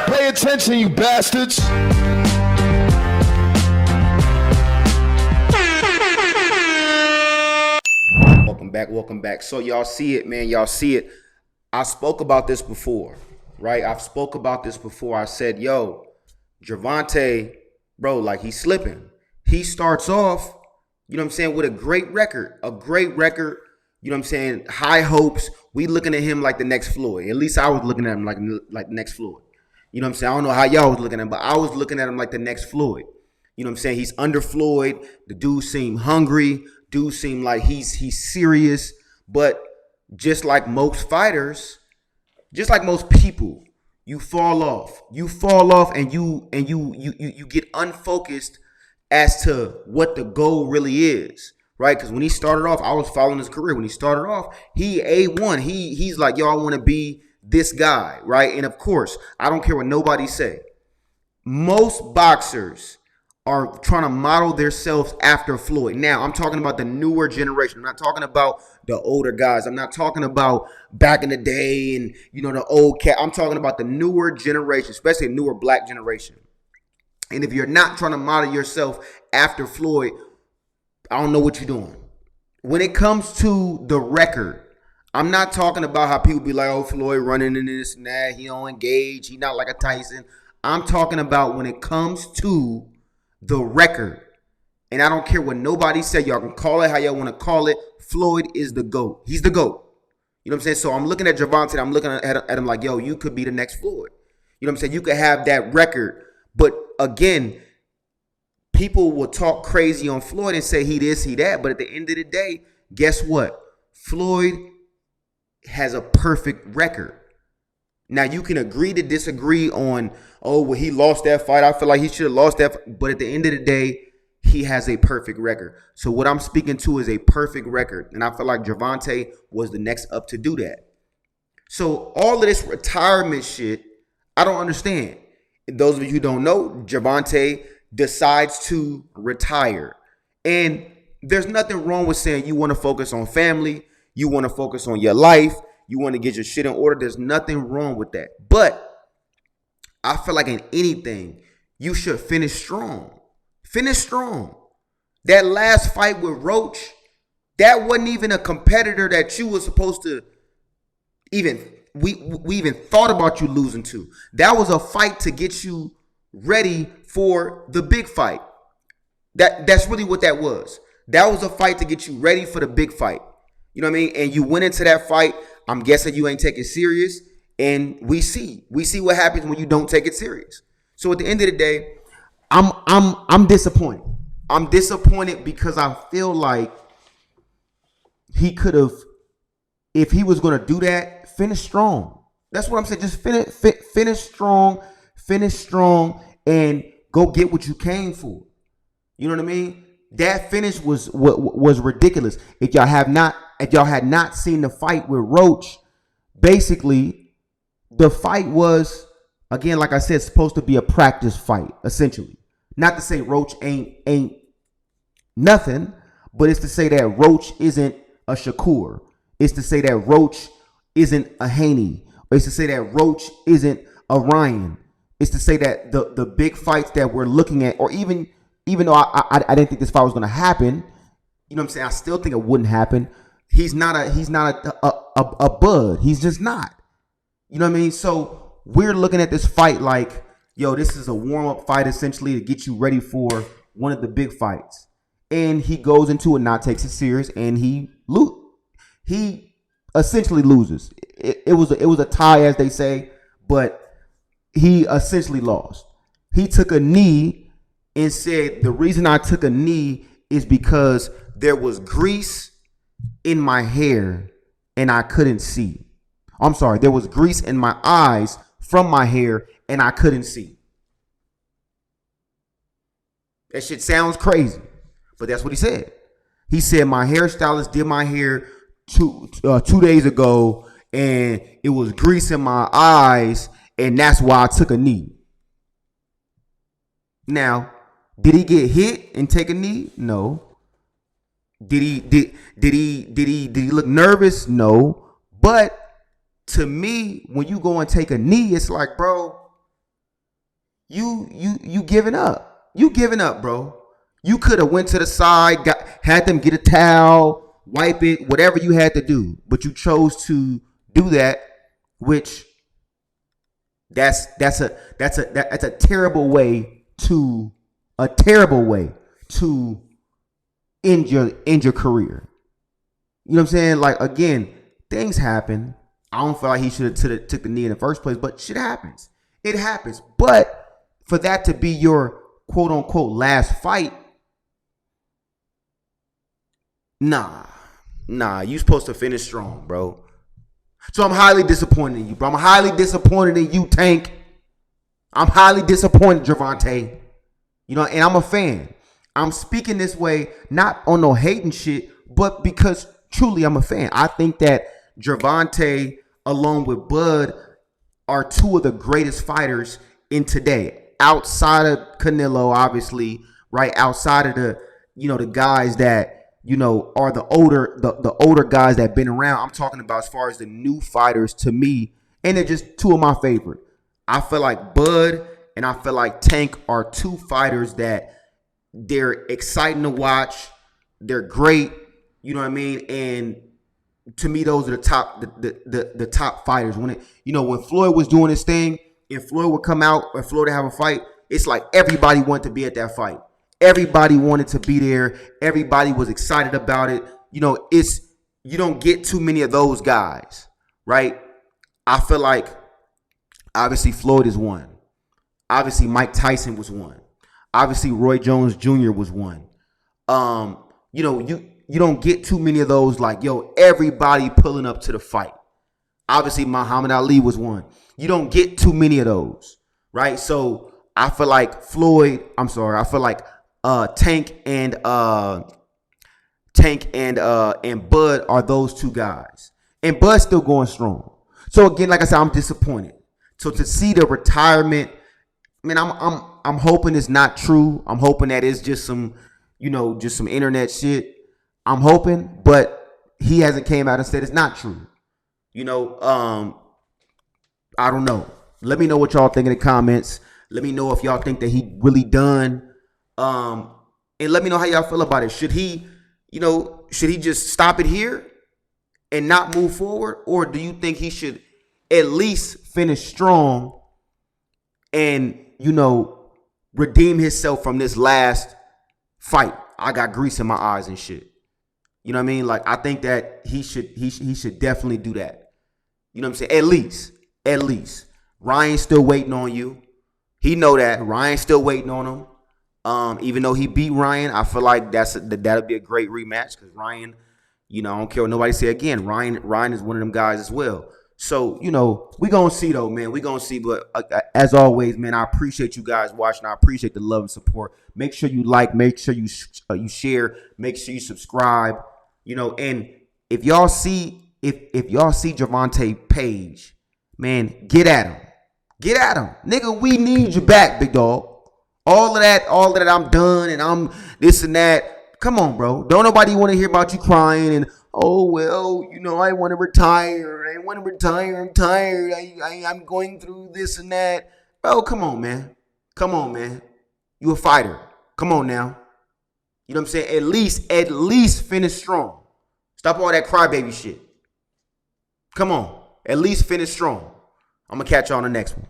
Pay attention, you bastards. Welcome back. So y'all see it, man. Y'all see it. I spoke about this before, right? I said, yo, Gervonta, bro, like he's slipping. He starts off, you know what I'm saying, with a great record. You know what I'm saying? High hopes. We looking at him like the next Floyd. At least I was looking at him like the next Floyd. You know what I'm saying? I don't know how y'all was looking at him, but I was looking at him like the next Floyd. You know what I'm saying? He's under Floyd. The dude seemed hungry. Dude seemed like he's serious. But just like most fighters, just like most people, you fall off. And you get unfocused as to what the goal really is. Right? Because when he started off, I was following his career. When he started off, he A1. He's like, yo, I want to be this guy, right? And of course, I don't care what nobody say. Most boxers are trying to model themselves after Floyd. Now, I'm talking about the newer generation. I'm not talking about the older guys. I'm not talking about back in the day and, you know, the old cat. I'm talking about the newer generation, especially the newer black generation. And if you're not trying to model yourself after Floyd, I don't know what you're doing. When it comes to the record, I'm not talking about how people be like, oh, Floyd running in this and that. He don't engage. He not like a Tyson. I'm talking about when it comes to the record. And I don't care what nobody said. Y'all can call it how y'all want to call it. Floyd is the GOAT. He's the GOAT. You know what I'm saying? So I'm looking at Gervonta and I'm looking at him like, yo, you could be the next Floyd. You know what I'm saying? You could have that record. But again, people will talk crazy on Floyd and say he this, he that. But at the end of the day, guess what? Floyd has a perfect record. Now, you can agree to disagree on, oh, well, he lost that fight. I feel like he should have lost that fight. But at the end of the day, he has a perfect record. So what I'm speaking to is a perfect record. And I feel like Gervonta was the next up to do that. So all of this retirement shit, I don't understand. And those of you who don't know, Gervonta decides to retire. And there's nothing wrong with saying you want to focus on family. You want to focus on your life. You want to get your shit in order. There's nothing wrong with that. But I feel like in anything, you should finish strong. Finish strong. That last fight with Roach, that wasn't even a competitor that you were supposed to even, we even thought about you losing to. That was a fight to get you ready for the big fight. That's really what that was. That was a fight to get you ready for the big fight. You know what I mean? And you went into that fight. I'm guessing you ain't take it serious. And we see what happens when you don't take it serious. So at the end of the day, I'm disappointed. I'm disappointed because I feel like he could have, if he was going to do that, finish strong. That's what I'm saying. Just finish strong, and go get what you came for. You know what I mean? That finish was ridiculous. If y'all had not seen the fight with Roach, basically the fight was, again, like I said, supposed to be a practice fight, essentially. Not to say Roach ain't nothing, but it's to say that Roach isn't a Shakur. It's to say that Roach isn't a Haney. Or it's to say that Roach isn't a Ryan. It's to say that the big fights that we're looking at, or even though I didn't think this fight was going to happen, you know what I'm saying? I still think it wouldn't happen. He's not a Bud. He's just not. You know what I mean? So we're looking at this fight like, yo, this is a warm-up fight essentially to get you ready for one of the big fights. And he goes into it, not takes it serious, and he essentially loses. It was a tie, as they say, but he essentially lost. He took a knee and said, the reason I took a knee is because there was grease in my hair and I couldn't see. I'm sorry, there was grease in my eyes from my hair and I couldn't see. That shit sounds crazy, but that's what he said. He said, my hairstylist did my hair 2 days ago and it was grease in my eyes and that's why I took a knee. Now, did he get hit and take a knee? No. Did he look nervous? No. But to me, when you go and take a knee, it's like, bro, you giving up. You giving up, bro. You could have went to the side, had them get a towel, wipe it, whatever you had to do, but you chose to do that, which that's a terrible way to end your career. You know what I'm saying? Like, again, things happen. I don't feel like he should have took the knee in the first place, but shit happens. It happens. But for that to be your quote unquote last fight, nah, you supposed to finish strong, bro. So I'm highly disappointed in you, bro. I'm highly disappointed in you, Tank. I'm highly disappointed, Gervonta. You know, and I'm a fan. I'm speaking this way, not on no hating shit, but because truly I'm a fan. I think that Gervonta, along with Bud, are two of the greatest fighters in today. Outside of Canelo, obviously, right? Outside of the guys that, are the older guys that have been around. I'm talking about as far as the new fighters to me, and they're just two of my favorite. I feel like Bud and I feel like Tank are two fighters that they're exciting to watch. They're great. You know what I mean? And to me, those are the top fighters. When Floyd was doing his thing, if Floyd would come out or Floyd to have a fight, it's like everybody wanted to be at that fight. Everybody wanted to be there. Everybody was excited about it. You don't get too many of those guys, right? I feel like obviously Floyd is one. Obviously Mike Tyson was one. Obviously Roy Jones Jr. was one. You don't get too many of those, like, everybody pulling up to the fight. Obviously, Muhammad Ali was one. You don't get too many of those, right? So I feel like Tank and Bud are those two guys. And Bud's still going strong. So again, like I said, I'm disappointed. So to see the retirement, I mean, I'm hoping it's not true. I'm hoping that it's just some internet shit. I'm hoping, but he hasn't came out and said it's not true. I don't know. Let me know what y'all think in the comments. Let me know if y'all think that he really done. And let me know how y'all feel about it. Should he just stop it here and not move forward? Or do you think he should at least finish strong and, redeem himself from this last fight? I got grease in my eyes and shit. You know what I mean? Like, I think that he should definitely do that. You know what I'm saying? At least. Ryan's still waiting on you. He know that. Ryan's still waiting on him. Even though he beat Ryan, I feel like that'll be a great rematch because Ryan, I don't care what nobody say again. Ryan is one of them guys as well. So, we going to see, though, man. We going to see. But as always, man, I appreciate you guys watching. I appreciate the love and support. Make sure you like. Make sure you share. Make sure you subscribe. And if y'all see Gervonta page, man, get at him. Get at him. Nigga, we need you back, big dog. All of that I'm done and I'm this and that. Come on, bro. Don't nobody want to hear about you crying and, oh, well, I want to retire. I'm tired. I'm going through this and that. Bro, come on, man. You a fighter. Come on now. You know what I'm saying? At least finish strong. Stop all that crybaby shit. Come on. At least finish strong. I'm going to catch you on the next one.